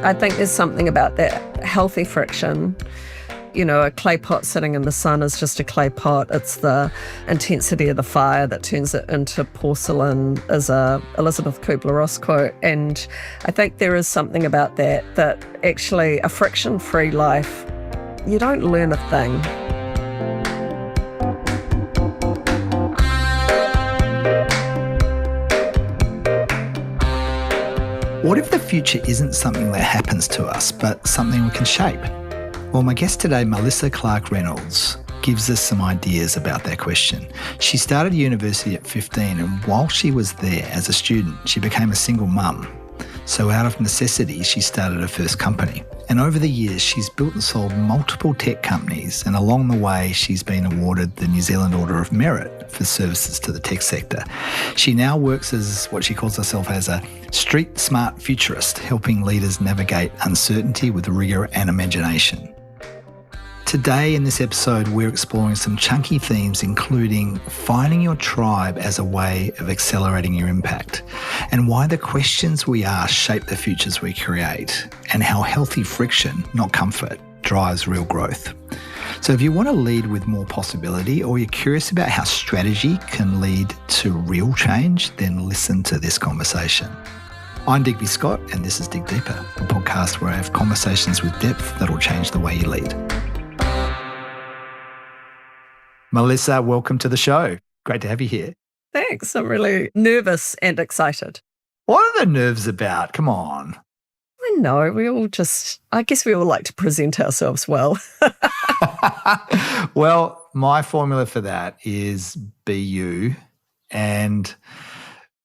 I think there's something about that healthy friction. You know, a clay pot sitting in the sun is just a clay pot. It's the intensity of the fire that turns it into porcelain, is a Elizabeth Kubler-Ross quote. And I think there is something about that actually a friction-free life, you don't learn a thing. What if the future isn't something that happens to us, but something we can shape? Well, my guest today, Melissa Clark-Reynolds, gives us some ideas about that question. She started university at 15, and while she was there as a student, she became a single mum. So out of necessity, she started her first company. And over the years, she's built and sold multiple tech companies, and along the way, she's been awarded the New Zealand Order of Merit for services to the tech sector. She now works as what she calls herself as a street smart futurist, helping leaders navigate uncertainty with rigour and imagination. Today in this episode, we're exploring some chunky themes, including finding your tribe as a way of accelerating your impact, and why the questions we ask shape the futures we create, and how healthy friction, not comfort, drives real growth. So if you want to lead with more possibility, or you're curious about how strategy can lead to real change, then listen to this conversation. I'm Digby Scott, and this is Dig Deeper, a podcast where I have conversations with depth that'll change the way you lead. Melissa, welcome to the show. Great to have you here. Thanks. I'm really nervous and excited. What are the nerves about? Come on. I know, I guess we all like to present ourselves well. Well, my formula for that is be you. And,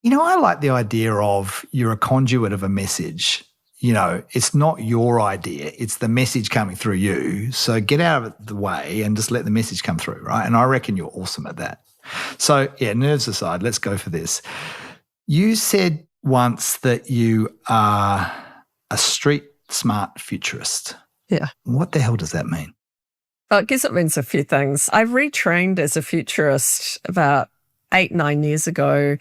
I like the idea of you're a conduit of a message. It's not your idea. It's the message coming through you. So get out of the way and just let the message come through, right? And I reckon you're awesome at that. So, nerves aside, let's go for this. You said once that you are a street smart futurist. Yeah. What the hell does that mean? I guess it means a few things. I retrained as a futurist about 8-9 years ago.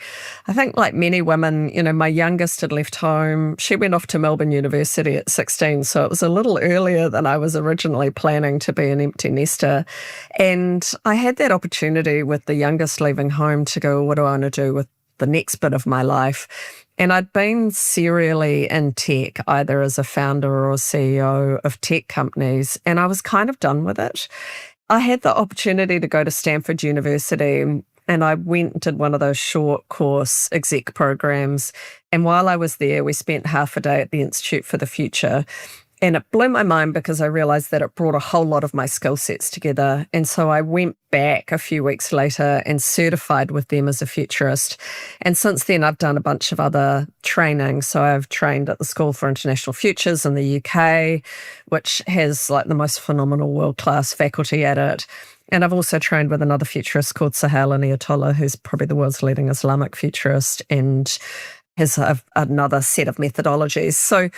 I think like many women, my youngest had left home. She went off to Melbourne University at 16, so it was a little earlier than I was originally planning to be an empty nester. And I had that opportunity with the youngest leaving home to go, what do I want to do with the next bit of my life? And I'd been serially in tech, either as a founder or CEO of tech companies, and I was kind of done with it. I had the opportunity to go to Stanford University, and I went and did one of those short course exec programs. And while I was there, we spent half a day at the Institute for the Future. And it blew my mind because I realised that it brought a whole lot of my skill sets together. And so I went back a few weeks later and certified with them as a futurist. And since then, I've done a bunch of other training. So I've trained at the School for International Futures in the UK, which has like the most phenomenal world-class faculty at it. And I've also trained with another futurist called Sohail Inayatollah, who's probably the world's leading Islamic futurist, and has another set of methodologies. So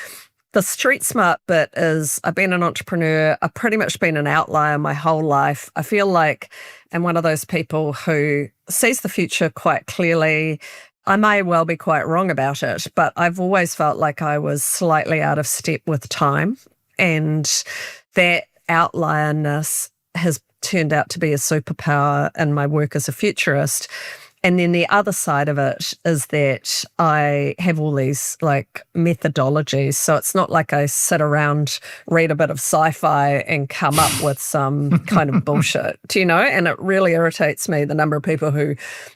the street smart bit is I've been an entrepreneur. I've pretty much been an outlier my whole life. I feel like I'm one of those people who sees the future quite clearly. I may well be quite wrong about it, but I've always felt like I was slightly out of step with time. And that outlierness has turned out to be a superpower in my work as a futurist. And then the other side of it is that I have all these like methodologies. So it's not like I sit around, read a bit of sci-fi and come up with some kind of bullshit, And it really irritates me, the number of people who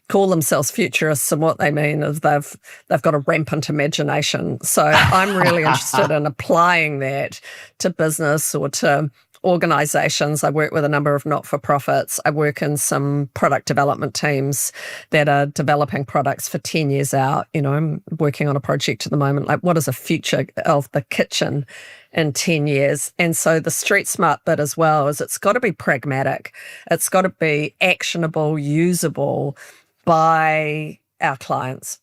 call themselves futurists, and what they mean is they've got a rampant imagination. So I'm really interested in applying that to business or to organisations. I work with a number of not-for-profits. I work in some product development teams that are developing products for 10 years out. I'm working on a project at the moment, like what is a future of the kitchen in 10 years? And so the street smart bit as well is it's got to be pragmatic. It's got to be actionable, usable by our clients.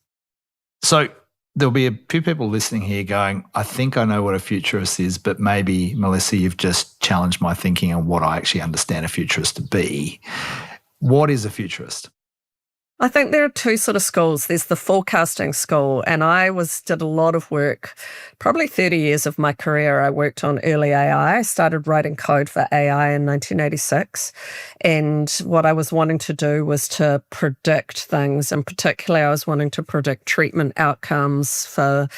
So there'll be a few people listening here going, I think I know what a futurist is, but maybe, Melissa, you've just challenged my thinking on what I actually understand a futurist to be. What is a futurist? I think there are two sort of schools. There's the forecasting school, and I did a lot of work, probably 30 years of my career. I worked on early AI. I started writing code for AI in 1986. And what I was wanting to do was to predict things. And particularly, I was wanting to predict treatment outcomes for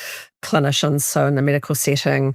clinicians. So in the medical setting,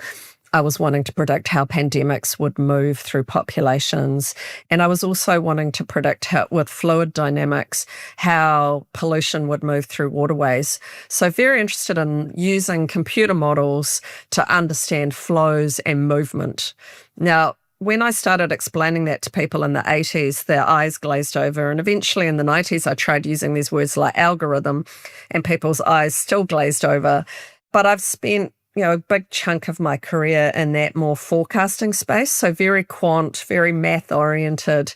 I was wanting to predict how pandemics would move through populations. And I was also wanting to predict how, with fluid dynamics, how pollution would move through waterways. So very interested in using computer models to understand flows and movement. Now, when I started explaining that to people in the 80s, their eyes glazed over. And eventually in the 90s, I tried using these words like algorithm, and people's eyes still glazed over. But I've spent a big chunk of my career in that more forecasting space. So very quant, very math oriented.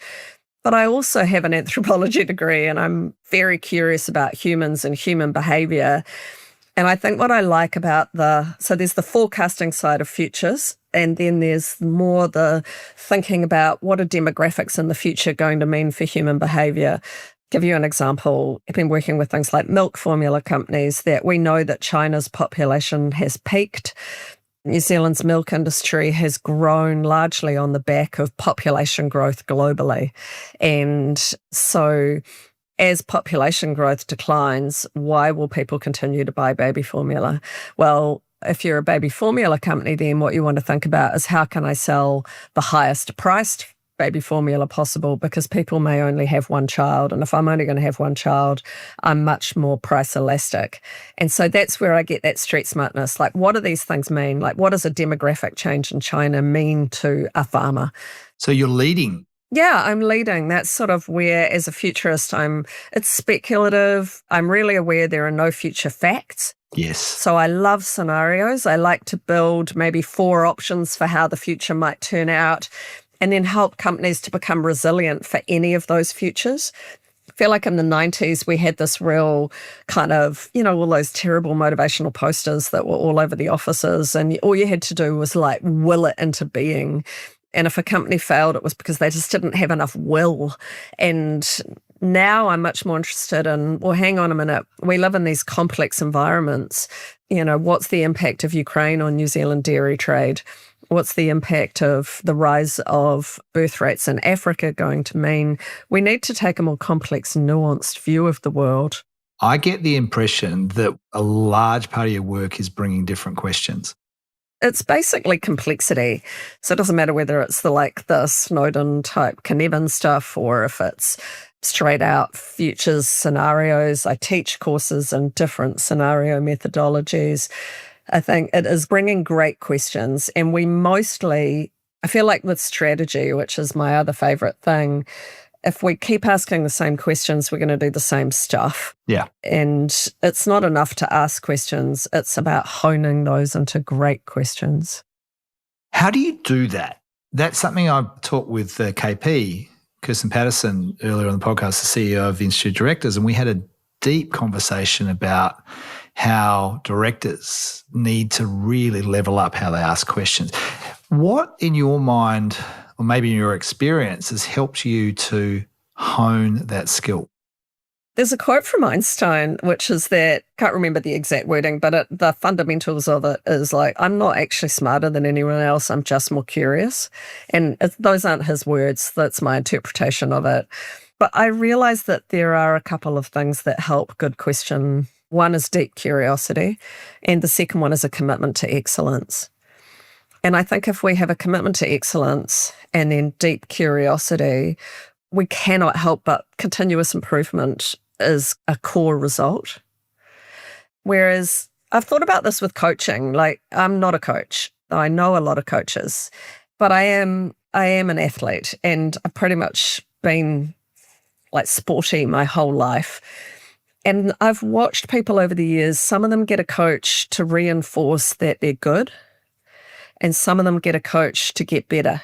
But I also have an anthropology degree, and I'm very curious about humans and human behavior. And I think what I like about so there's the forecasting side of futures, and then there's more the thinking about what are demographics in the future going to mean for human behavior. Give you an example. I've been working with things like milk formula companies that we know that China's population has peaked. New Zealand's milk industry has grown largely on the back of population growth globally. And so as population growth declines, why will people continue to buy baby formula? Well, if you're a baby formula company, then what you want to think about is how can I sell the highest priced baby formula possible, because people may only have one child. And if I'm only going to have one child, I'm much more price elastic. And so that's where I get that street smartness. Like, what do these things mean? Like, what does a demographic change in China mean to a farmer? So you're leading. Yeah, I'm leading. That's sort of where, as a futurist, it's speculative. I'm really aware there are no future facts. Yes. So I love scenarios. I like to build maybe 4 options for how the future might turn out, and then help companies to become resilient for any of those futures. I feel like in the 90s, we had this real kind of, all those terrible motivational posters that were all over the offices, and all you had to do was like will it into being. And if a company failed, it was because they just didn't have enough will. And now I'm much more interested in, well, hang on a minute. We live in these complex environments. What's the impact of Ukraine on New Zealand dairy trade? What's the impact of the rise of birth rates in Africa going to mean? We need to take a more complex, nuanced view of the world. I get the impression that a large part of your work is bringing different questions. It's basically complexity. So it doesn't matter whether it's the Snowden type Cynefin stuff or if it's straight out futures scenarios. I teach courses in different scenario methodologies. I think it is bringing great questions. And I feel like with strategy, which is my other favorite thing, if we keep asking the same questions, we're going to do the same stuff. Yeah. And it's not enough to ask questions. It's about honing those into great questions. How do you do that? That's something I talked with KP, Kirsten Patterson, earlier on the podcast, the CEO of the Institute of Directors, and we had a deep conversation about how directors need to really level up how they ask questions. What, in your mind, or maybe in your experience, has helped you to hone that skill? There's a quote from Einstein, which is that, can't remember the exact wording, but the fundamentals of it is like, I'm not actually smarter than anyone else, I'm just more curious. And those aren't his words, that's my interpretation of it. But I realize that there are a couple of things that help good question. One is deep curiosity, and the second one is a commitment to excellence. And I think if we have a commitment to excellence and then deep curiosity, we cannot help but continuous improvement is a core result. Whereas I've thought about this with coaching. Like, I'm not a coach. I know a lot of coaches, but I am an athlete, and I've pretty much been like sporty my whole life. And I've watched people over the years, some of them get a coach to reinforce that they're good, and some of them get a coach to get better.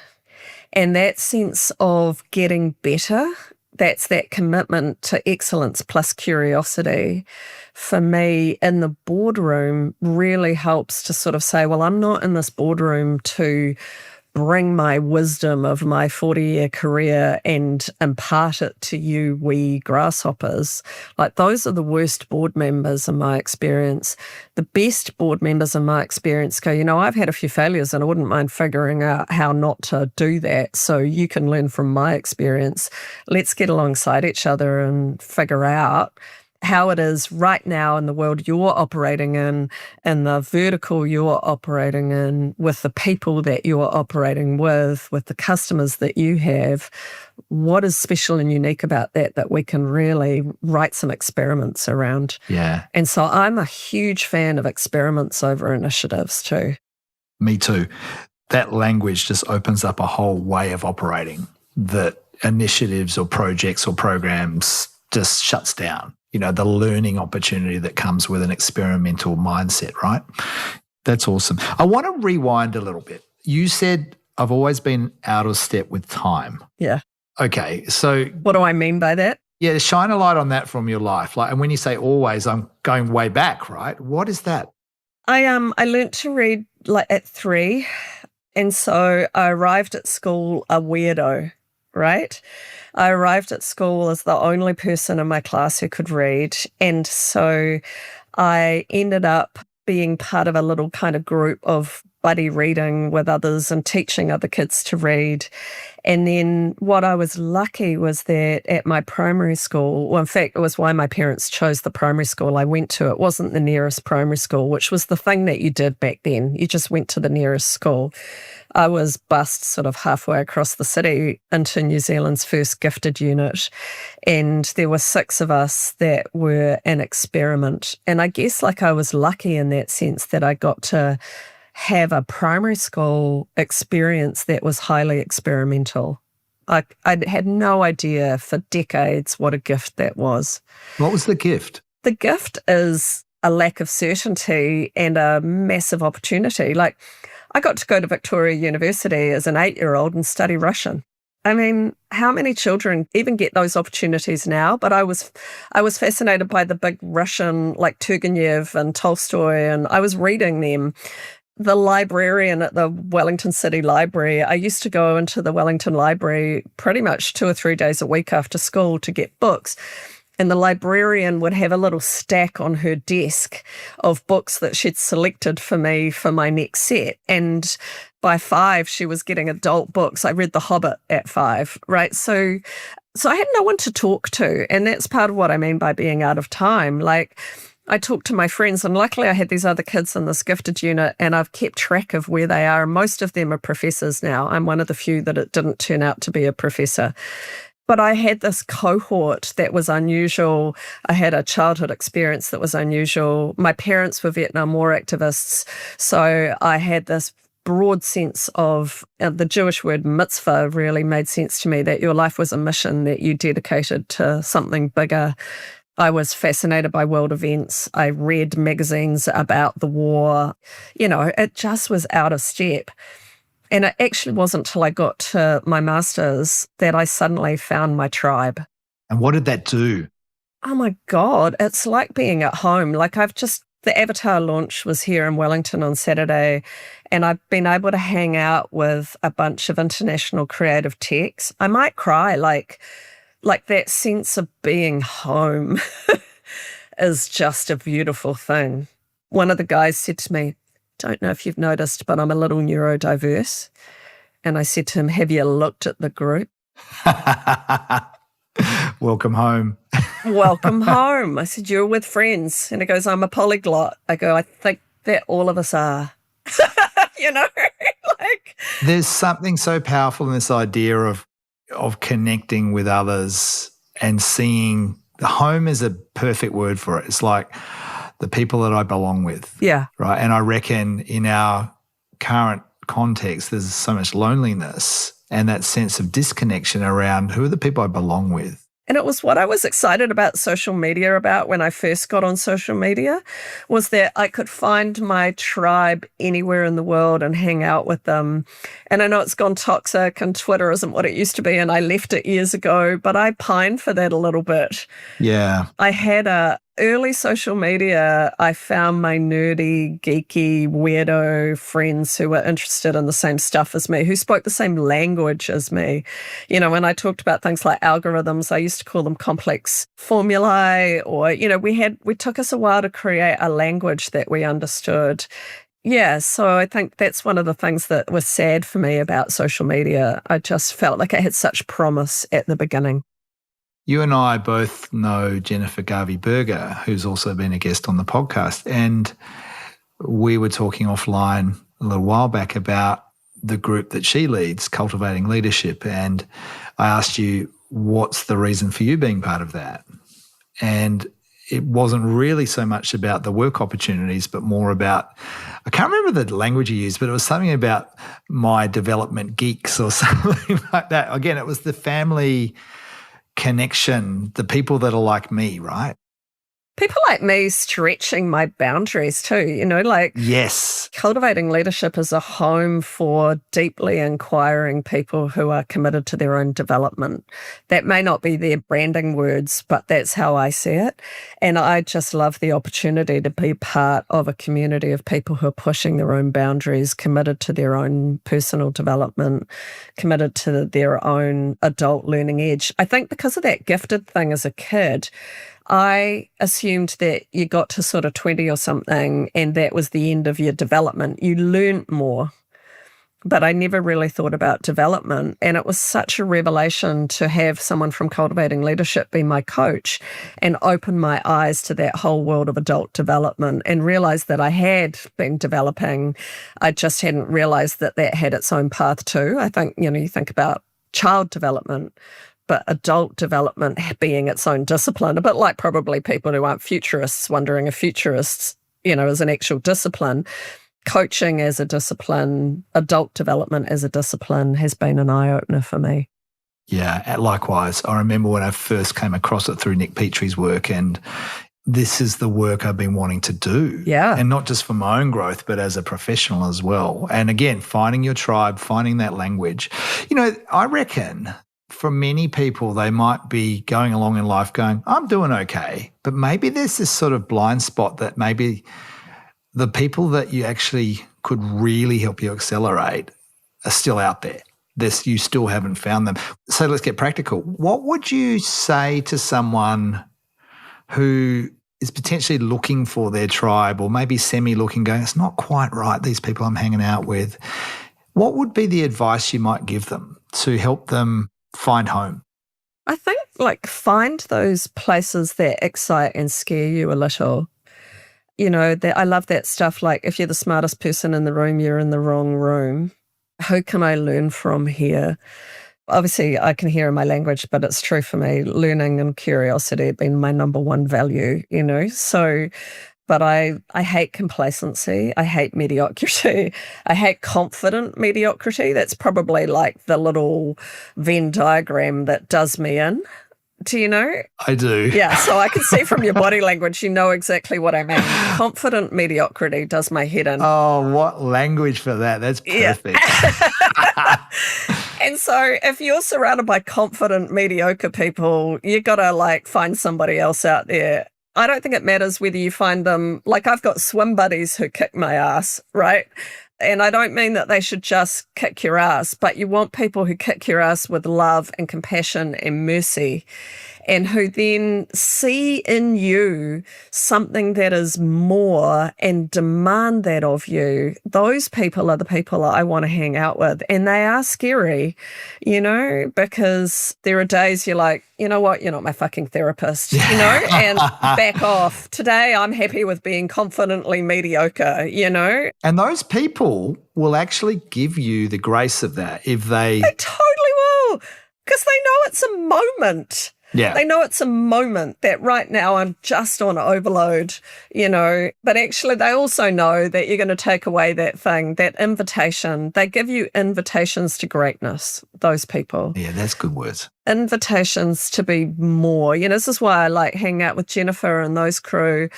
And that sense of getting better, that's that commitment to excellence plus curiosity, for me in the boardroom really helps to sort of say, well, I'm not in this boardroom to bring my wisdom of my 40-year career and impart it to you wee grasshoppers. Like, those are the worst board members in my experience. The best board members in my experience go, I've had a few failures and I wouldn't mind figuring out how not to do that, so you can learn from my experience. Let's get alongside each other and figure out how it is right now in the world you're operating in the vertical you're operating in, with the people that you're operating with the customers that you have. What is special and unique about that we can really write some experiments around? Yeah. And so I'm a huge fan of experiments over initiatives too. Me too. That language just opens up a whole way of operating that initiatives or projects or programs just shuts down. The learning opportunity that comes with an experimental mindset, right? That's awesome. I want to rewind a little bit. You said, I've always been out of step with time. Yeah. Okay, so what do I mean by that? Yeah, shine a light on that from your life. And when you say always, I'm going way back, right? What is that? I learnt to read at 3, and so I arrived at school a weirdo, right? I arrived at school as the only person in my class who could read. And so I ended up being part of a little kind of group of buddy reading with others and teaching other kids to read. And then what I was lucky was that at my primary school, well, in fact, it was why my parents chose the primary school I went to. It wasn't the nearest primary school, which was the thing that you did back then. You just went to the nearest school. I was bussed sort of halfway across the city into New Zealand's first gifted unit. And there were 6 of us that were an experiment. And I guess I was lucky in that sense that I got to have a primary school experience that was highly experimental. I had no idea for decades what a gift that was. What was the gift? The gift is a lack of certainty and a massive opportunity. I got to go to Victoria University as an 8-year-old and study Russian. I mean, how many children even get those opportunities now? But I was fascinated by the big Russian like Turgenev and Tolstoy, and I was reading them. The librarian at the Wellington City Library, I used to go into the Wellington Library pretty much 2 or 3 days a week after school to get books. And the librarian would have a little stack on her desk of books that she'd selected for me for my next set. And by 5, she was getting adult books. I read The Hobbit at 5, right? So I had no one to talk to. And that's part of what I mean by being out of time. I talked to my friends, and luckily I had these other kids in this gifted unit, and I've kept track of where they are. Most of them are professors now. I'm one of the few that it didn't turn out to be a professor. But I had this cohort that was unusual. I had a childhood experience that was unusual. My parents were Vietnam War activists, so I had this broad sense of the Jewish word mitzvah really made sense to me, that your life was a mission that you dedicated to something bigger. I was fascinated by world events. I read magazines about the war. It just was out of step. And it actually wasn't until I got to my master's that I suddenly found my tribe. And what did that do? Oh my God, it's like being at home. The Avatar launch was here in Wellington on Saturday, and I've been able to hang out with a bunch of international creative techs. I might cry, like that sense of being home is just a beautiful thing. One of the guys said to me, "Don't know if you've noticed, but I'm a little neurodiverse." And I said to him, "Have you looked at the group?" Welcome home. Welcome home. I said, "You're with friends." And he goes, "I'm a polyglot." I go, "I think that all of us are." There's something so powerful in this idea of connecting with others and seeing the home is a perfect word for it. It's like the people that I belong with. Yeah. Right. And I reckon in our current context, there's so much loneliness and that sense of disconnection around who are the people I belong with. And it was what I was excited about social media about when I first got on social media, was that I could find my tribe anywhere in the world and hang out with them. And I know it's gone toxic and Twitter isn't what it used to be, and I left it years ago, but I pine for that a little bit. Yeah. I had a Early social media, I found my nerdy, geeky, weirdo friends who were interested in the same stuff as me, who spoke the same language as me. When I talked about things like algorithms, I used to call them complex formulae, or, we took us a while to create a language that we understood. Yeah, so I think that's one of the things that was sad for me about social media. I just felt like it had such promise at the beginning. You and I both know Jennifer Garvey-Berger, who's also been a guest on the podcast, and we were talking offline a little while back about the group that she leads, Cultivating Leadership, and I asked you, what's the reason for you being part of that? And it wasn't really so much about the work opportunities, but more about, I can't remember the language you used, but it was something about my development geeks or something like that. Again, it was the family connection, the people that are like me, right? People like me stretching my boundaries too, Yes. Cultivating Leadership is a home for deeply inquiring people who are committed to their own development. That may not be their branding words, but that's how I see it. And I just love the opportunity to be part of a community of people who are pushing their own boundaries, committed to their own personal development, committed to their own adult learning edge. I think because of that gifted thing as a kid, I assumed that you got to sort of 20 or something and that was the end of your development. You learned more, but I never really thought about development. And it was such a revelation to have someone from Cultivating Leadership be my coach and open my eyes to that whole world of adult development and realize that I had been developing. I just hadn't realized that that had its own path too. I think, you think about child development, but adult development being its own discipline, a bit like probably people who aren't futurists wondering if futurists, is an actual discipline. Coaching as a discipline, adult development as a discipline has been an eye-opener for me. Yeah, likewise. I remember when I first came across it through Nick Petrie's work, and this is the work I've been wanting to do. Yeah. And not just for my own growth, but as a professional as well. And again, finding your tribe, finding that language. I reckon for many people, they might be going along in life going, I'm doing okay. But maybe there's this sort of blind spot that maybe the people that you actually could really help you accelerate are still out there. You still haven't found them. So let's get practical. What would you say to someone who is potentially looking for their tribe or maybe semi-looking, going, it's not quite right, these people I'm hanging out with? What would be the advice you might give them to help them find home? I think find those places that excite and scare you a little. I love that stuff, like if you're the smartest person in the room, you're in the wrong room. Who can I learn from here? Obviously, I can hear in my language, but it's true for me. Learning and curiosity have been my number one value, So, but I hate complacency. I hate mediocrity. I hate confident mediocrity. That's probably like the little Venn diagram that does me in. Do you know? I do. Yeah, so I can see from your body language, you know exactly what I mean. Confident mediocrity does my head in. Oh, what language for that. That's perfect. Yeah. And so if you're surrounded by confident, mediocre people, you got to find somebody else out there. I don't think it matters whether you find them, I've got swim buddies who kick my ass, right? And I don't mean that they should just kick your ass, but you want people who kick your ass with love and compassion and mercy, and who then see in you something that is more and demand that of you. Those people are the people I want to hang out with. And they are scary, because there are days you're like, you know what, you're not my fucking therapist, and back off. Today I'm happy with being confidently mediocre, And those people will actually give you the grace of that if they totally will, because they know it's a moment. Yeah. They know it's a moment that right now I'm just on overload, but actually they also know that you're going to take away that thing, that invitation. They give you invitations to greatness, those people. Yeah, that's good words. Invitations to be more. This is why I like hanging out with Jennifer and those crew.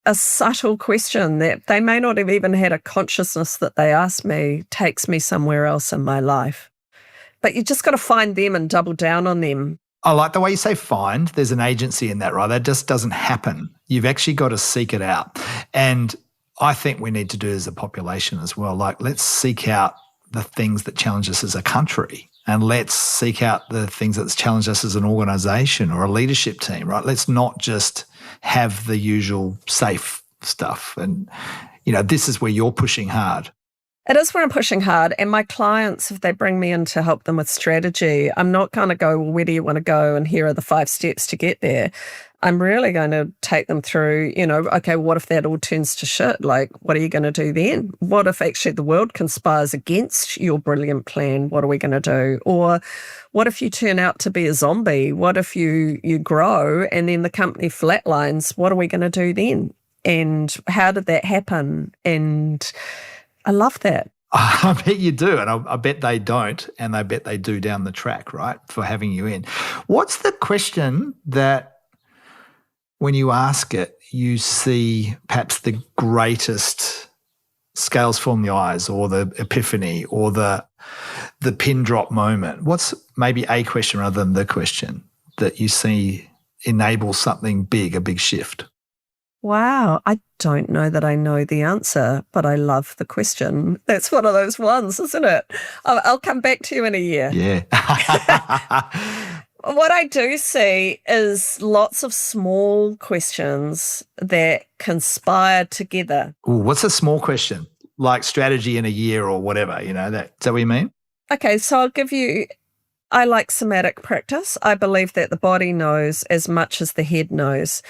A subtle question that they may not have even had a consciousness that they asked me takes me somewhere else in my life. But you just got to find them and double down on them. I like the way you say find. There's an agency in that, right? That just doesn't happen. You've actually got to seek it out. And I think we need to do as a population as well. Like, let's seek out the things that challenge us as a country, and let's seek out the things that challenge us as an organisation or a leadership team, right? Let's not just have the usual safe stuff. And, this is where you're pushing hard. It is where I'm pushing hard. And my clients, if they bring me in to help them with strategy, I'm not going to go, well, where do you want to go? And here are the 5 steps to get there. I'm really going to take them through, okay, what if that all turns to shit? Like, what are you going to do then? What if actually the world conspires against your brilliant plan? What are we going to do? Or what if you turn out to be a zombie? What if you grow and then the company flatlines? What are we going to do then? And how did that happen? And I love that. I bet you do, and I bet they don't, and I bet they do down the track, right, for having you in. What's the question that, when you ask it, you see perhaps the greatest scales from the eyes, or the epiphany, or the pin drop moment? What's maybe a question rather than the question that you see enables something big, a big shift? Wow, I don't know that I know the answer, but I love the question. That's one of those ones, isn't it? I'll come back to you in a year. Yeah. What I do see is lots of small questions that conspire together. Ooh, what's a small question? Like strategy in a year or whatever, is that what you mean? Okay, so I'll give you, I like somatic practice. I believe that the body knows as much as the head knows.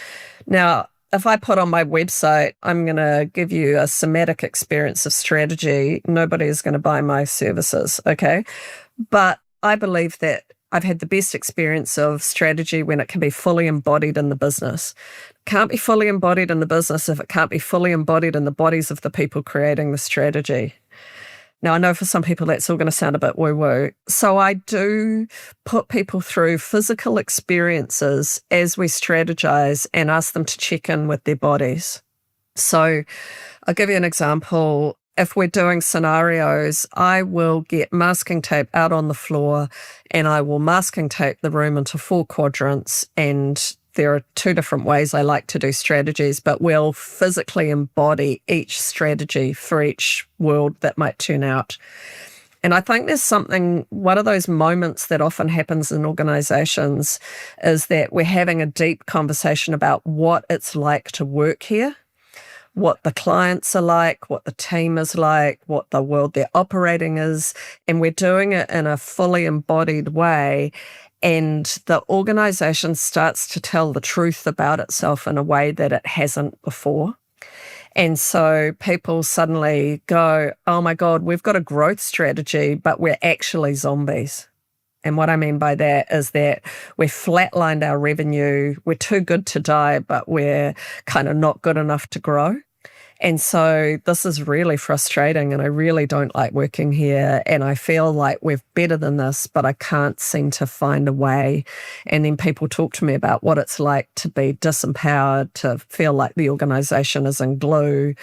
Now, if I put on my website, I'm going to give you a somatic experience of strategy, nobody is going to buy my services, okay? But I believe that I've had the best experience of strategy when it can be fully embodied in the business. It can't be fully embodied in the business if it can't be fully embodied in the bodies of the people creating the strategy. Now, I know for some people that's all going to sound a bit woo-woo. So I do put people through physical experiences as we strategize and ask them to check in with their bodies. So I'll give you an example. If we're doing scenarios, I will get masking tape out on the floor and I will masking tape the room into 4 quadrants, and there are 2 different ways I like to do strategies, but we'll physically embody each strategy for each world that might turn out. And I think there's one of those moments that often happens in organizations is that we're having a deep conversation about what it's like to work here, what the clients are like, what the team is like, what the world they're operating is, and we're doing it in a fully embodied way. And the organisation starts to tell the truth about itself in a way that it hasn't before. And so people suddenly go, oh my God, we've got a growth strategy, but we're actually zombies. And what I mean by that is that we've flatlined our revenue. We're too good to die, but we're kind of not good enough to grow. And so this is really frustrating, and I really don't like working here, and I feel like we're better than this, but I can't seem to find a way. And then people talk to me about what it's like to be disempowered, to feel like the organisation is in glue.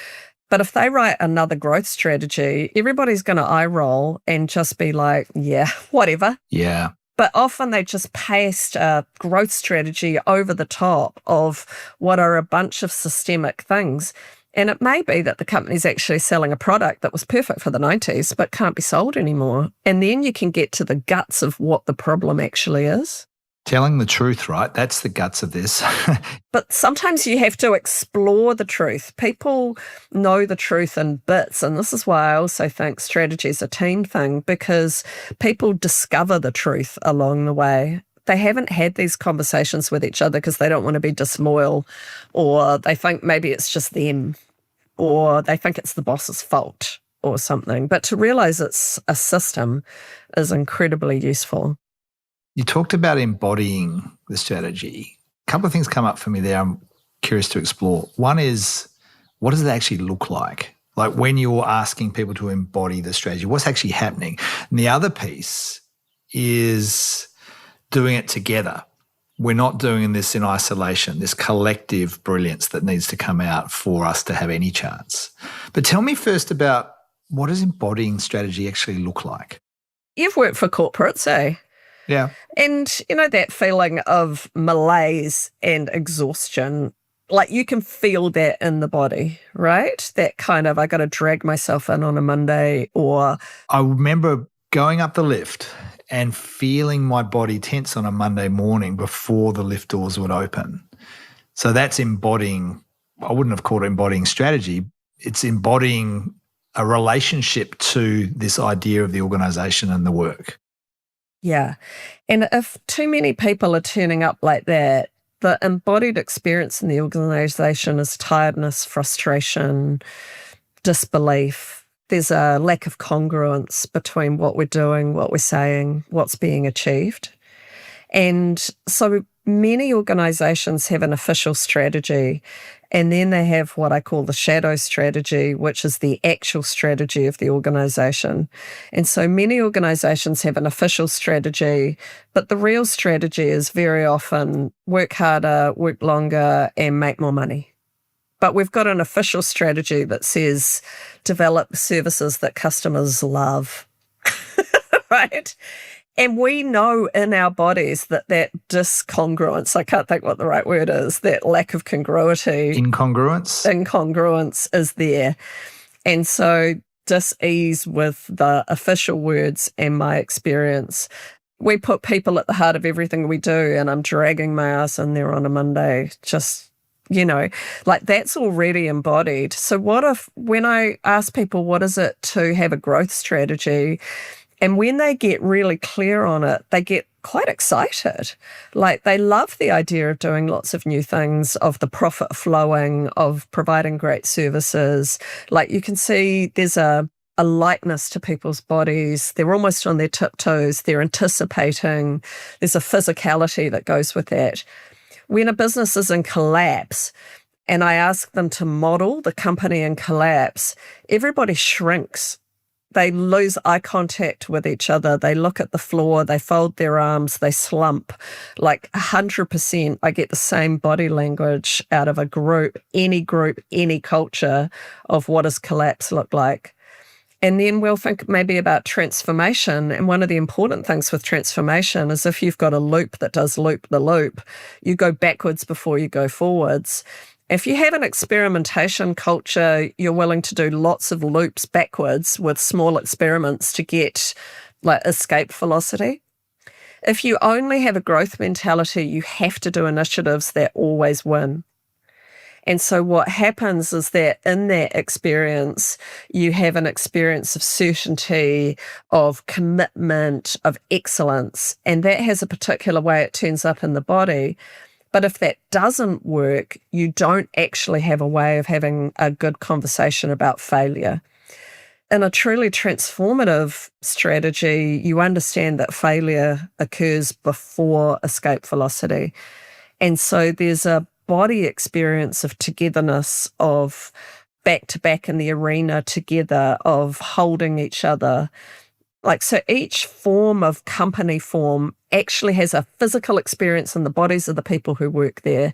But if they write another growth strategy, everybody's going to eye roll and just be like, yeah, whatever. Yeah. But often they just paste a growth strategy over the top of what are a bunch of systemic things. And it may be that the company's actually selling a product that was perfect for the 90s but can't be sold anymore. And then you can get to the guts of what the problem actually is. Telling the truth, right? That's the guts of this. But sometimes you have to explore the truth. People know the truth in bits. And this is why I also think strategy is a team thing, because people discover the truth along the way. They haven't had these conversations with each other because they don't want to be disloyal, or they think maybe it's just them, or they think it's the boss's fault or something. But to realise it's a system is incredibly useful. You talked about embodying the strategy. A couple of things come up for me there I'm curious to explore. One is, what does it actually look like? Like when you're asking people to embody the strategy, what's actually happening? And the other piece is doing it together. We're not doing this in isolation, this collective brilliance that needs to come out for us to have any chance. But tell me first about, what does embodying strategy actually look like? You've worked for corporates, eh? Yeah. And, that feeling of malaise and exhaustion, like you can feel that in the body, right? That kind of, I got to drag myself in on a Monday or. I remember going up the lift and feeling my body tense on a Monday morning before the lift doors would open. So that's embodying, I wouldn't have called it embodying strategy. It's embodying a relationship to this idea of the organisation and the work. Yeah. And if too many people are turning up like that, the embodied experience in the organisation is tiredness, frustration, disbelief. There's a lack of congruence between what we're doing, what we're saying, what's being achieved. And so many organisations have an official strategy, and then they have what I call the shadow strategy, which is the actual strategy of the organisation. And so many organisations have an official strategy, but the real strategy is very often work harder, work longer, and make more money. But we've got an official strategy that says develop services that customers love, right? And we know in our bodies that discongruence, I can't think what the right word is, that lack of congruity. Incongruence is there. And so dis-ease with the official words and my experience. We put people at the heart of everything we do, and I'm dragging my ass in there on a Monday, just, like that's already embodied. So what if, when I ask people, what is it to have a growth strategy? And when they get really clear on it, they get quite excited. Like they love the idea of doing lots of new things, of the profit flowing, of providing great services. Like you can see there's a lightness to people's bodies. They're almost on their tiptoes. They're anticipating. There's a physicality that goes with that. When a business is in collapse, and I ask them to model the company in collapse, everybody shrinks. They lose eye contact with each other. They look at the floor, they fold their arms, they slump. Like 100%, I get the same body language out of a group, any culture of what does collapse look like. And then we'll think maybe about transformation. And one of the important things with transformation is if you've got a loop that does loop the loop, you go backwards before you go forwards. If you have an experimentation culture, you're willing to do lots of loops backwards with small experiments to get like escape velocity. If you only have a growth mentality, you have to do initiatives that always win. And so what happens is that in that experience, you have an experience of certainty, of commitment, of excellence, and that has a particular way it turns up in the body. But if that doesn't work, you don't actually have a way of having a good conversation about failure. In a truly transformative strategy, you understand that failure occurs before escape velocity. And so there's a body experience of togetherness, of back to back in the arena together, of holding each other. Like, so each form of company form actually has a physical experience in the bodies of the people who work there.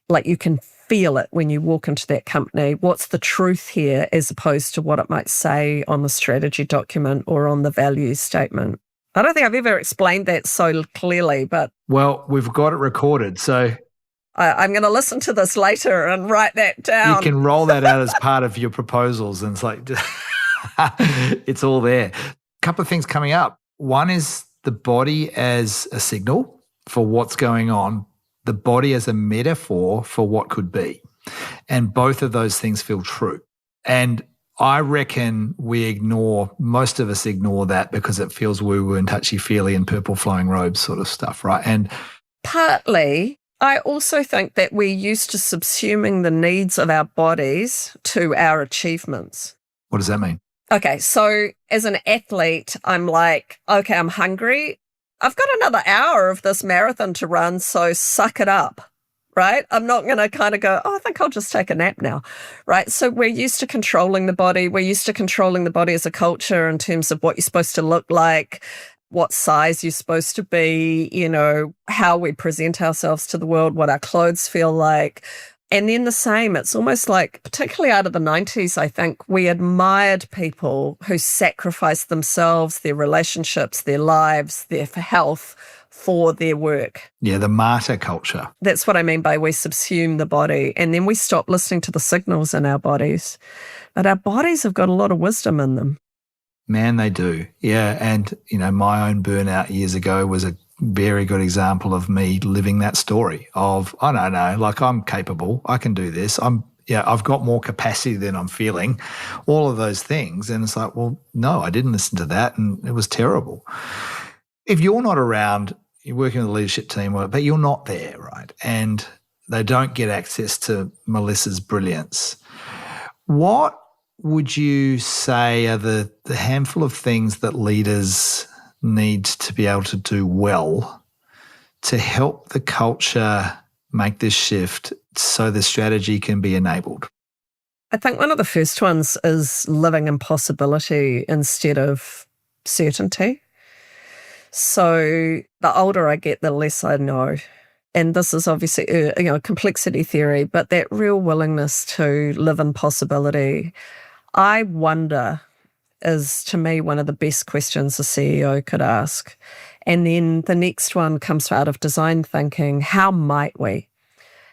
Like you can feel it when you walk into that company. What's the truth here as opposed to what it might say on the strategy document or on the values statement? I don't think I've ever explained that so clearly, but... Well, we've got it recorded, so... I'm going to listen to this later and write that down. You can roll that out as part of your proposals, and it's like, it's all there. Couple of things coming up. One is the body as a signal for what's going on, the body as a metaphor for what could be. And both of those things feel true. And I reckon most of us ignore that because it feels woo-woo and touchy-feely and purple flowing robes sort of stuff, right? And partly, I also think that we're used to subsuming the needs of our bodies to our achievements. What does that mean? Okay, so as an athlete, I'm like, okay, I'm hungry. I've got another hour of this marathon to run, so suck it up, right? I'm not going to kind of go, I think I'll just take a nap now, right? So we're used to controlling the body. We're used to controlling the body as a culture in terms of what you're supposed to look like, what size you're supposed to be, how we present ourselves to the world, what our clothes feel like. And then the same, it's almost like, particularly out of the 90s, I think, we admired people who sacrificed themselves, their relationships, their lives, their health for their work. Yeah, the martyr culture. That's what I mean by we subsume the body, and then we stop listening to the signals in our bodies. But our bodies have got a lot of wisdom in them. Man, they do. Yeah, and, my own burnout years ago was a very good example of me living that story of, I don't know, like I'm capable, I can do this, I've got more capacity than I'm feeling, all of those things. And it's like, well, no, I didn't listen to that, and it was terrible. If you're not around, you're working with a leadership team, but you're not there, right? And they don't get access to Melissa's brilliance. What would you say are the handful of things that leaders need to be able to do well to help the culture make this shift so the strategy can be enabled? I think one of the first ones is living in possibility instead of certainty. So the older I get, the less I know. And this is obviously complexity theory, but that real willingness to live in possibility, I wonder, is to me one of the best questions a CEO could ask. And then the next one comes out of design thinking: how might we?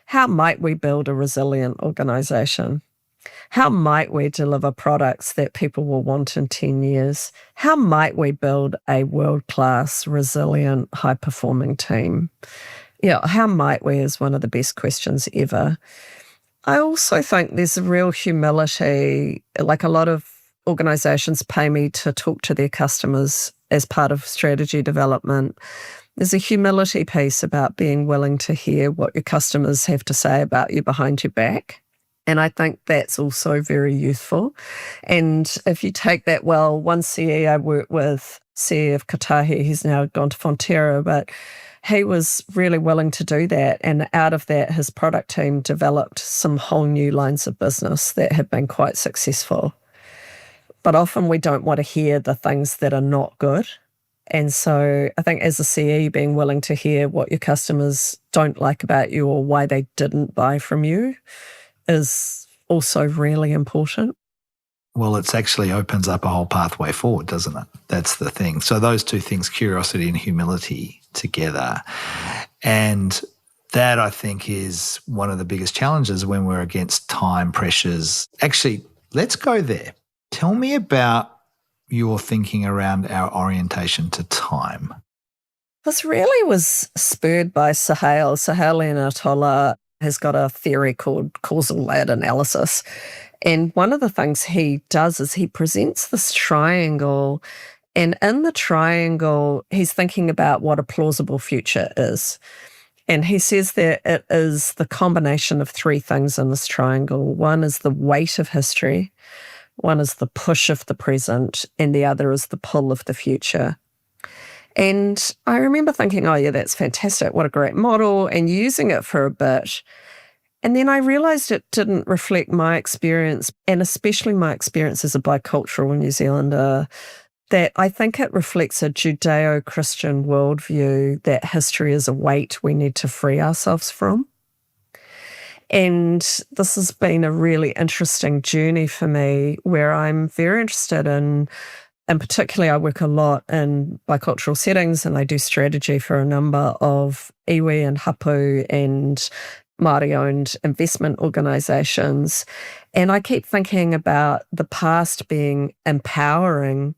How might we build a resilient organisation? How might we deliver products that people will want in 10 years? How might we build a world-class, resilient, high-performing team? Yeah, how might we is one of the best questions ever. I also think there's a real humility, like a lot of organisations pay me to talk to their customers as part of strategy development. There's a humility piece about being willing to hear what your customers have to say about you behind your back. And I think that's also very useful. And if you take that well, one CE I worked with, CEO of Kotahi, he's now gone to Fonterra, but he was really willing to do that. And out of that, his product team developed some whole new lines of business that have been quite successful. But often we don't want to hear the things that are not good. And so I think as a CE, being willing to hear what your customers don't like about you or why they didn't buy from you is also really important. Well, it actually opens up a whole pathway forward, doesn't it? That's the thing. So those two things, curiosity and humility together. And that, I think, is one of the biggest challenges when we're against time pressures. Actually, let's go there. Tell me about your thinking around our orientation to time. This really was spurred by Sahel. Sahel Leonatola has got a theory called causal layered analysis. And one of the things he does is he presents this triangle, and in the triangle, he's thinking about what a plausible future is. And he says that it is the combination of three things in this triangle. One is the weight of history, one is the push of the present, and the other is the pull of the future. And I remember thinking, oh yeah, that's fantastic. What a great model, and using it for a bit. And then I realised it didn't reflect my experience, and especially my experience as a bicultural New Zealander, that I think it reflects a Judeo-Christian worldview that history is a weight we need to free ourselves from. And this has been a really interesting journey for me, where I'm very interested in, and particularly I work a lot in bicultural settings, and I do strategy for a number of iwi and hapu and Māori-owned investment organisations. And I keep thinking about the past being empowering.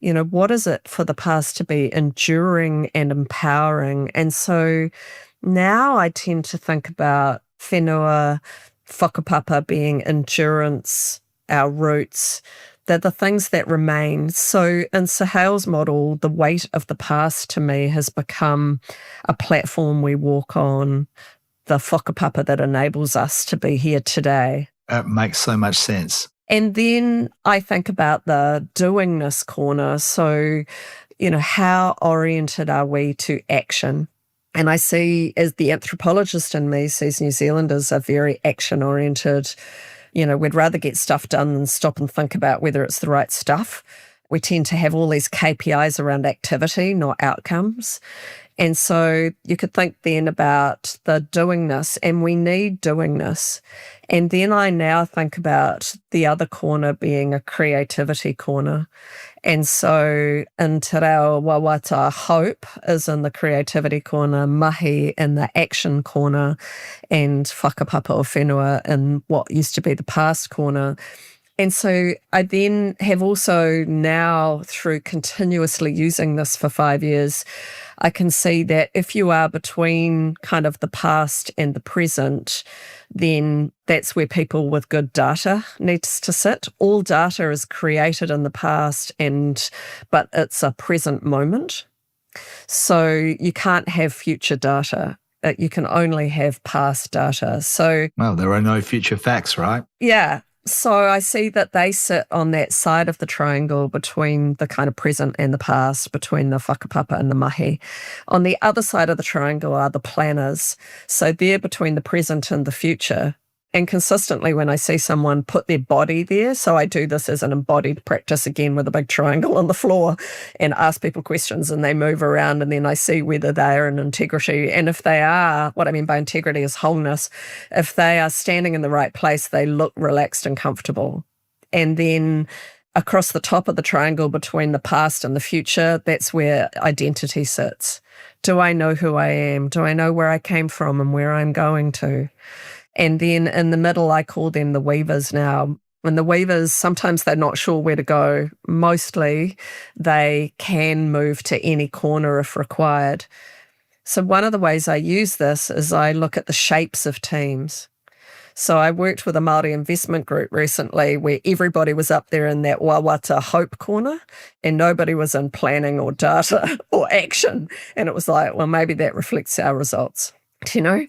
You know, what is it for the past to be enduring and empowering? And so now I tend to think about whenua, whakapapa being endurance, our roots. They're the things that remain. So in Sahel's model, the weight of the past to me has become a platform we walk on, the whakapapa that enables us to be here today. It makes so much sense. And then I think about the doingness corner. So, you know, how oriented are we to action? And I see, as the anthropologist in me sees New Zealanders are very action-oriented. You know, we'd rather get stuff done than stop and think about whether it's the right stuff. We tend to have all these KPIs around activity, not outcomes. And so you could think then about the doingness, and we need doingness. And then I now think about the other corner being a creativity corner. And so in Te Reo Wawata, hope is in the creativity corner, mahi in the action corner, and whakapapa o whenua in what used to be the past corner. And so I then have also now, through continuously using this for 5 years, I can see that if you are between kind of the past and the present, then that's where people with good data needs to sit. All data is created in the past, but it's a present moment. So you can't have future data. You can only have past data. So, well, there are no future facts, right? Yeah. So I see that they sit on that side of the triangle between the kind of present and the past, between the whakapapa and the mahi. On the other side of the triangle are the planners. So they're between the present and the future. And consistently when I see someone put their body there, so I do this as an embodied practice again with a big triangle on the floor and ask people questions and they move around, and then I see whether they are in integrity. And if they are, what I mean by integrity is wholeness. If they are standing in the right place, they look relaxed and comfortable. And then across the top of the triangle between the past and the future, that's where identity sits. Do I know who I am? Do I know where I came from and where I'm going to? And then in the middle, I call them the weavers now. And the weavers, sometimes they're not sure where to go. Mostly they can move to any corner if required. So one of the ways I use this is I look at the shapes of teams. So I worked with a Māori investment group recently where everybody was up there in that wawata hope corner and nobody was in planning or data or action. And it was like, well, maybe that reflects our results. You know,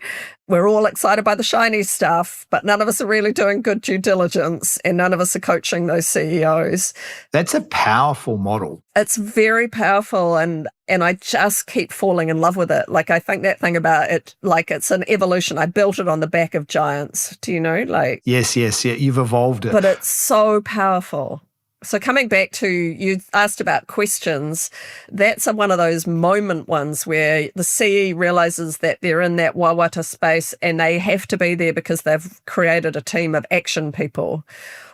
we're all excited by the shiny stuff, but none of us are really doing good due diligence and none of us are coaching those CEOs. That's a powerful model. It's very powerful, and I just keep falling in love with it. Like, I think that thing about it, like it's an evolution. I built it on the back of giants. Do you know? Like, Yes. You've evolved it. But it's so powerful. So coming back to, you asked about questions, that's one of those moment ones where the CE realises that they're in that wawata space and they have to be there because they've created a team of action people.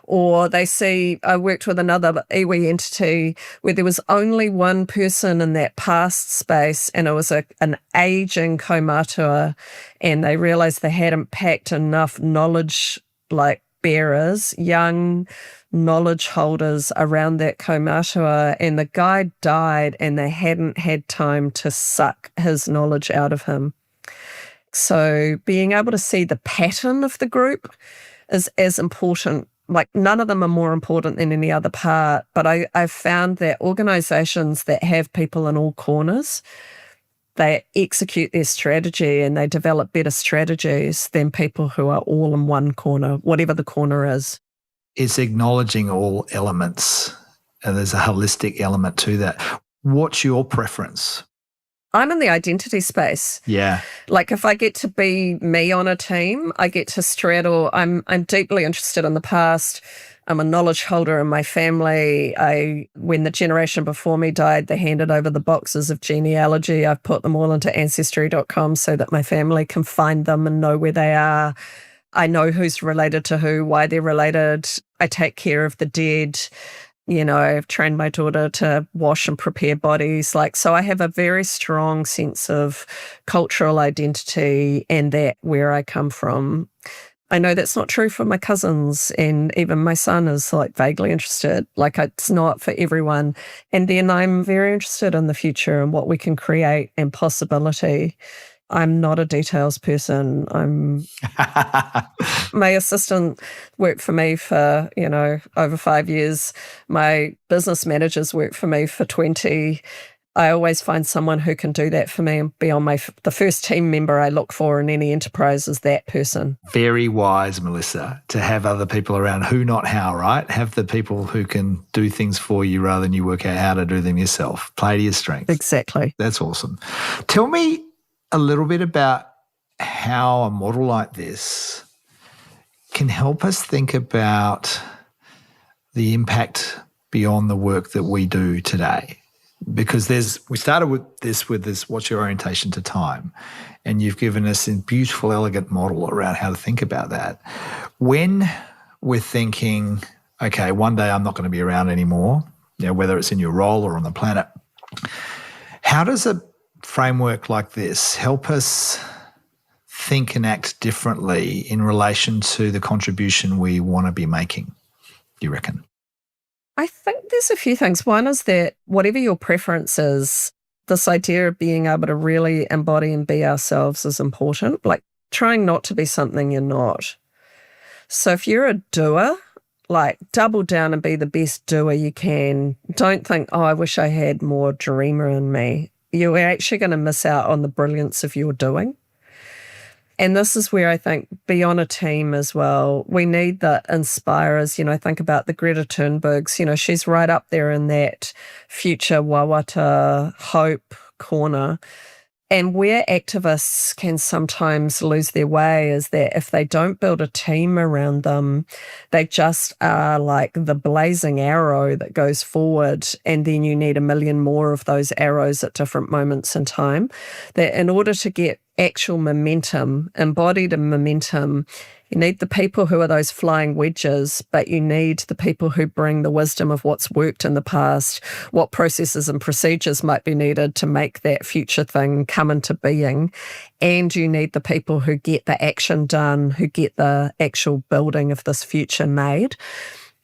Or they see, I worked with another iwi entity where there was only one person in that past space and it was an ageing kaumatua, and they realised they hadn't packed enough knowledge, like bearers, young knowledge holders around that kaumatua, and the guy died and they hadn't had time to suck his knowledge out of him. So being able to see the pattern of the group is as important. Like, none of them are more important than any other part, but I've found that organisations that have people in all corners, they execute their strategy and they develop better strategies than people who are all in one corner, whatever the corner is. It's acknowledging all elements, and there's a holistic element to that. What's your preference? I'm in the identity space. Yeah. Like, if I get to be me on a team, I get to straddle. I'm deeply interested in the past. I'm a knowledge holder in my family. When the generation before me died, they handed over the boxes of genealogy. I've put them all into ancestry.com so that my family can find them and know where they are. I know who's related to who, why they're related. I take care of the dead. You know, I've trained my daughter to wash and prepare bodies. So I have a very strong sense of cultural identity and that where I come from. I know that's not true for my cousins, and even my son is vaguely interested. It's not for everyone. And then I'm very interested in the future and what we can create and possibility. I'm not a details person. My assistant worked for me for, over 5 years. My business managers worked for me for 20. I always find someone who can do that for me and be on the first team member I look for in any enterprise is that person. Very wise, Melissa, to have other people around. Who, not how, right? Have the people who can do things for you rather than you work out how to do them yourself. Play to your strengths. Exactly. That's awesome. Tell me a little bit about how a model like this can help us think about the impact beyond the work that we do today. Because we started with this, what's your orientation to time? And you've given us a beautiful, elegant model around how to think about that. When we're thinking, okay, one day I'm not going to be around anymore, whether it's in your role or on the planet, how does a framework like this help us think and act differently in relation to the contribution we want to be making, do you reckon? I think there's a few things. One is that whatever your preference is, this idea of being able to really embody and be ourselves is important, like trying not to be something you're not. So if you're a doer, like double down and be the best doer you can. Don't think, oh, I wish I had more dreamer in me. You're actually going to miss out on the brilliance of your doing. And this is where I think be on a team as well. We need the inspirers, think about the Greta Thunbergs, she's right up there in that future wawata hope corner. And where activists can sometimes lose their way is that if they don't build a team around them, they just are like the blazing arrow that goes forward, and then you need a million more of those arrows at different moments in time. That in order to get actual momentum, embodied momentum, you need the people who are those flying wedges, but you need the people who bring the wisdom of what's worked in the past, what processes and procedures might be needed to make that future thing come into being. And you need the people who get the action done, who get the actual building of this future made.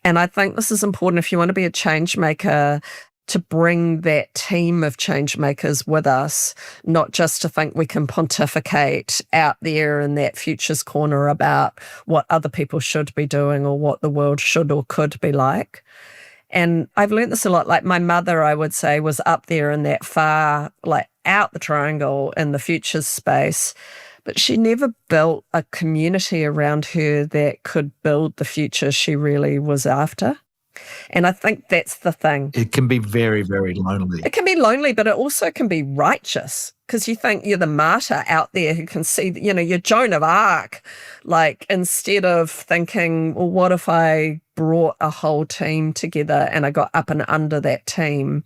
And I think this is important if you want to be a change maker, to bring that team of change makers with us, not just to think we can pontificate out there in that futures corner about what other people should be doing or what the world should or could be like. And I've learned this a lot. Like my mother, I would say, was up there in that far, like out the triangle in the futures space, but she never built a community around her that could build the future she really was after. And I think that's the thing. It can be very, very lonely. It can be lonely, but it also can be righteous, because you think you're the martyr out there who can see, you're Joan of Arc. Like, instead of thinking, well, what if I brought a whole team together and I got up and under that team,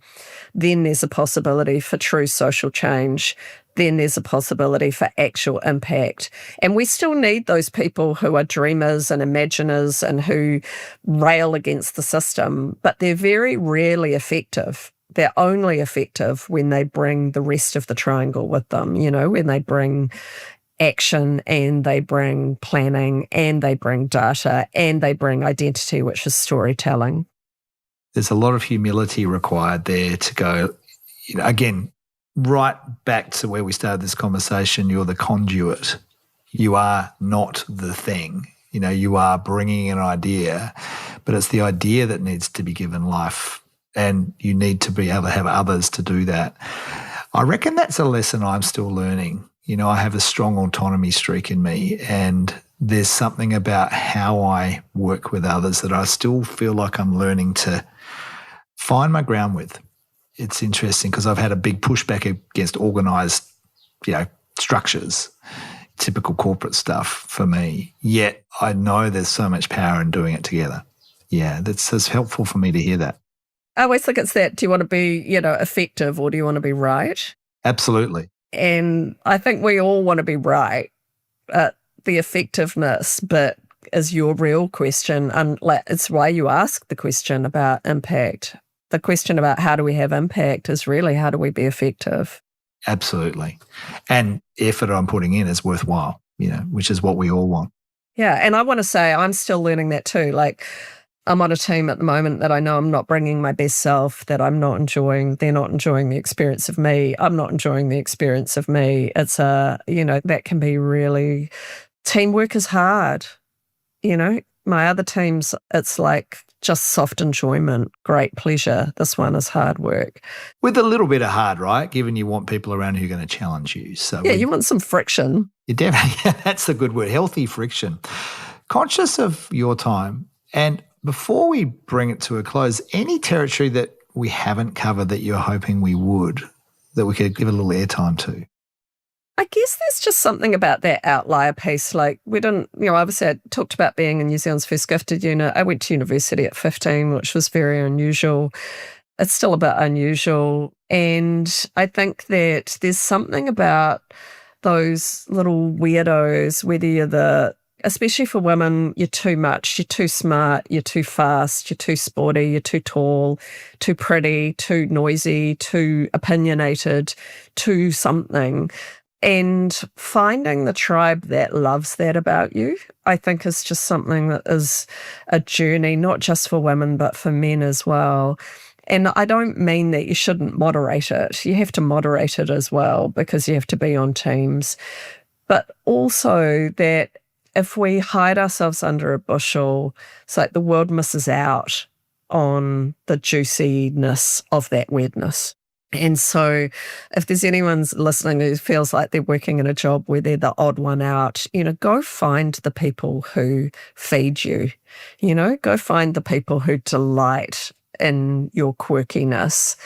then there's a possibility for true social change. Then there's a possibility for actual impact. And we still need those people who are dreamers and imaginers and who rail against the system, but they're very rarely effective. They're only effective when they bring the rest of the triangle with them, when they bring action and they bring planning and they bring data and they bring identity, which is storytelling. There's a lot of humility required there to go, again, right back to where we started this conversation. You're the conduit. You are not the thing. You are bringing an idea, but it's the idea that needs to be given life, and you need to be able to have others to do that. I reckon that's a lesson I'm still learning. I have a strong autonomy streak in me, and there's something about how I work with others that I still feel like I'm learning to find my ground with. It's interesting because I've had a big pushback against organised, structures, typical corporate stuff for me. Yet I know there's so much power in doing it together. Yeah, that's helpful for me to hear that. I always think it's that, do you want to be, effective, or do you want to be right? Absolutely. And I think we all want to be right. The effectiveness, but is your real question, and it's why you ask the question about impact. The question about how do we have impact is really how do we be effective? Absolutely. And effort I'm putting in is worthwhile, which is what we all want. Yeah. And I want to say I'm still learning that too. Like, I'm on a team at the moment that I know I'm not bringing my best self, that I'm not enjoying. They're not enjoying the experience of me. I'm not enjoying the experience of me. It's that can be really, teamwork is hard. My other teams, it's like just soft enjoyment, great pleasure. This one is hard work. With a little bit of hard, right? Given you want people around who are going to challenge you. So yeah, you want some friction. You definitely, that's a good word, healthy friction. Conscious of your time, and before we bring it to a close, any territory that we haven't covered that you're hoping we would, that we could give a little airtime to? I guess there's just something about that outlier piece. Like, we didn't, obviously I talked about being in New Zealand's first gifted unit. I went to university at 15, which was very unusual. It's still a bit unusual. And I think that there's something about those little weirdos, whether you're especially for women, you're too much, you're too smart, you're too fast, you're too sporty, you're too tall, too pretty, too noisy, too opinionated, too something. And finding the tribe that loves that about you, I think is just something that is a journey, not just for women, but for men as well. And I don't mean that you shouldn't moderate it. You have to moderate it as well because you have to be on teams. But also that if we hide ourselves under a bushel, it's like the world misses out on the juiciness of that weirdness. And so if there's anyone's listening who feels like they're working in a job where they're the odd one out, go find the people who feed you, go find the people who delight in your quirkiness.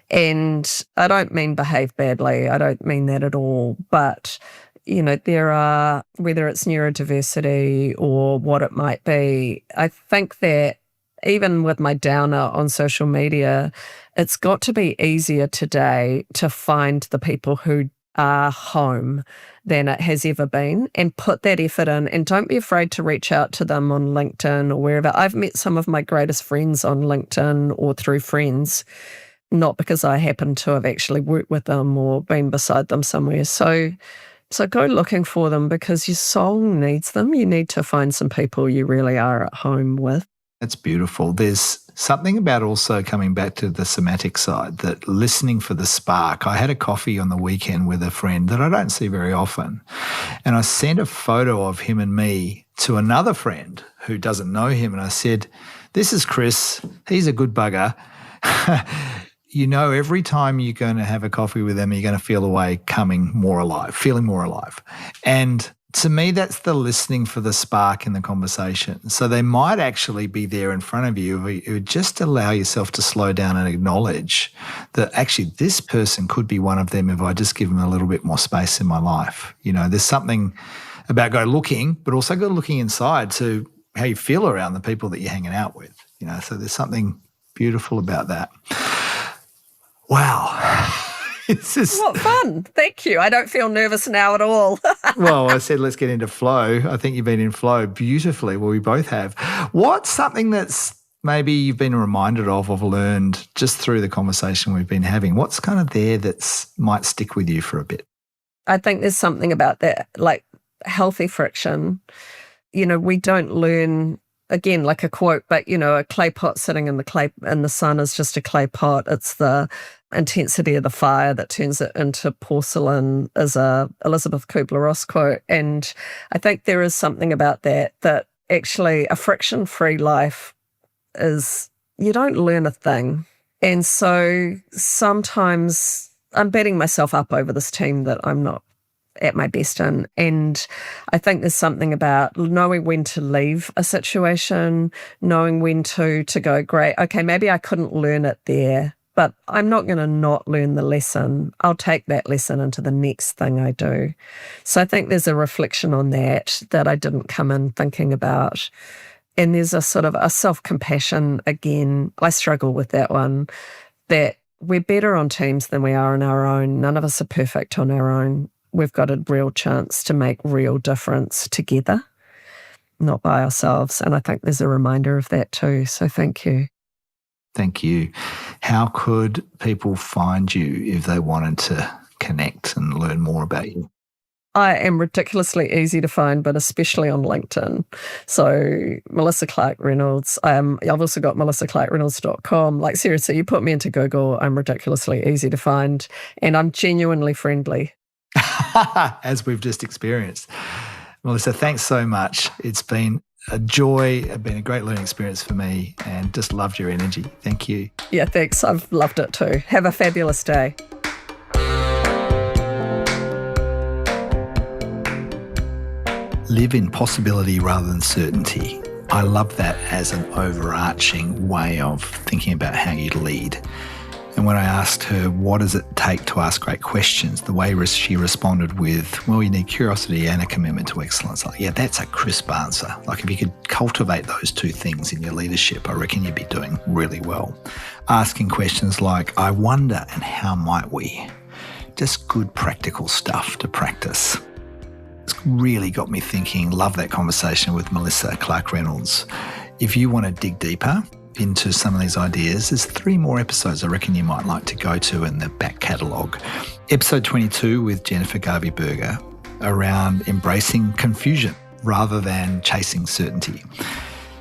And I don't mean behave badly. I don't mean that at all. But there are, whether it's neurodiversity or what it might be, I think that even with my downer on social media, it's got to be easier today to find the people who are home than it has ever been and put that effort in. And don't be afraid to reach out to them on LinkedIn or wherever. I've met some of my greatest friends on LinkedIn or through friends, not because I happen to have actually worked with them or been beside them somewhere. So go looking for them because your soul needs them. You need to find some people you really are at home with. That's beautiful. There's something about also coming back to the somatic side, that listening for the spark. I had a coffee on the weekend with a friend that I don't see very often, and I sent a photo of him and me to another friend who doesn't know him, and I said, "This is Chris. He's a good bugger." Every time you're going to have a coffee with them, you're going to feel a way feeling more alive. And to me, that's the listening for the spark in the conversation. So they might actually be there in front of you. You would just allow yourself to slow down and acknowledge that actually this person could be one of them if I just give them a little bit more space in my life. There's something about go looking, but also go looking inside to how you feel around the people that you're hanging out with. So there's something beautiful about that. Wow. What fun. Thank you. I don't feel nervous now at all. Well, I said let's get into flow. I think you've been in flow beautifully. Well, we both have. What's something that's maybe you've been reminded of learned just through the conversation we've been having? What's kind of there that might stick with you for a bit? I think there's something about that, like healthy friction. We don't learn, again, like a quote, but, a clay pot sitting in the sun is just a clay pot. It's the intensity of the fire that turns it into porcelain, is a Elizabeth Kubler-Ross quote. And I think there is something about that actually a friction-free life is, you don't learn a thing. And so sometimes I'm beating myself up over this team that I'm not at my best in. And I think there's something about knowing when to leave a situation, knowing when to go, great, okay, maybe I couldn't learn it there, but I'm not going to not learn the lesson. I'll take that lesson into the next thing I do. So I think there's a reflection on that I didn't come in thinking about. And there's a sort of a self-compassion again. I struggle with that one, that we're better on teams than we are on our own. None of us are perfect on our own. We've got a real chance to make real difference together, not by ourselves. And I think there's a reminder of that too. So thank you. Thank you. How could people find you if they wanted to connect and learn more about you? I am ridiculously easy to find, but especially on LinkedIn. So Melissa Clark-Reynolds. I've also got melissaclarkreynolds.com. Like seriously, you put me into Google, I'm ridiculously easy to find, and I'm genuinely friendly. As we've just experienced. Melissa, thanks so much. It's been a joy. It's been a great learning experience for me and just loved your energy. Thank you. Yeah, thanks. I've loved it too. Have a fabulous day. Live in possibility rather than certainty. I love that as an overarching way of thinking about how you lead. And when I asked her, what does it take to ask great questions? The way she responded with, well, you need curiosity and a commitment to excellence. Like, yeah, that's a crisp answer. Like, if you could cultivate those two things in your leadership, I reckon you'd be doing really well. Asking questions like, I wonder and how might we? Just good practical stuff to practice. It's really got me thinking. Love that conversation with Melissa Clark-Reynolds. If you want to dig deeper into some of these ideas, there's 3 more episodes I reckon you might like to go to in the back catalogue. Episode 22 with Jennifer Garvey-Berger around embracing confusion rather than chasing certainty.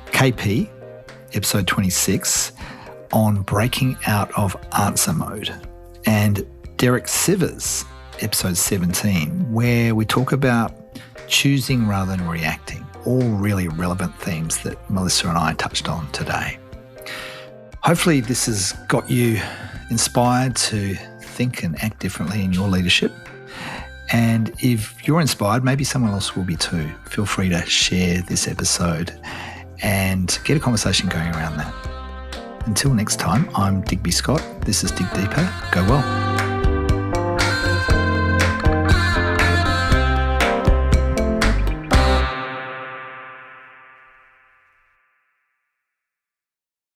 KP, episode 26, on breaking out of answer mode. And Derek Sivers, episode 17, where we talk about choosing rather than reacting. All really relevant themes that Melissa and I touched on today. Hopefully this has got you inspired to think and act differently in your leadership. And if you're inspired, maybe someone else will be too. Feel free to share this episode and get a conversation going around that. Until next time, I'm Digby Scott. This is Dig Deeper. Go well.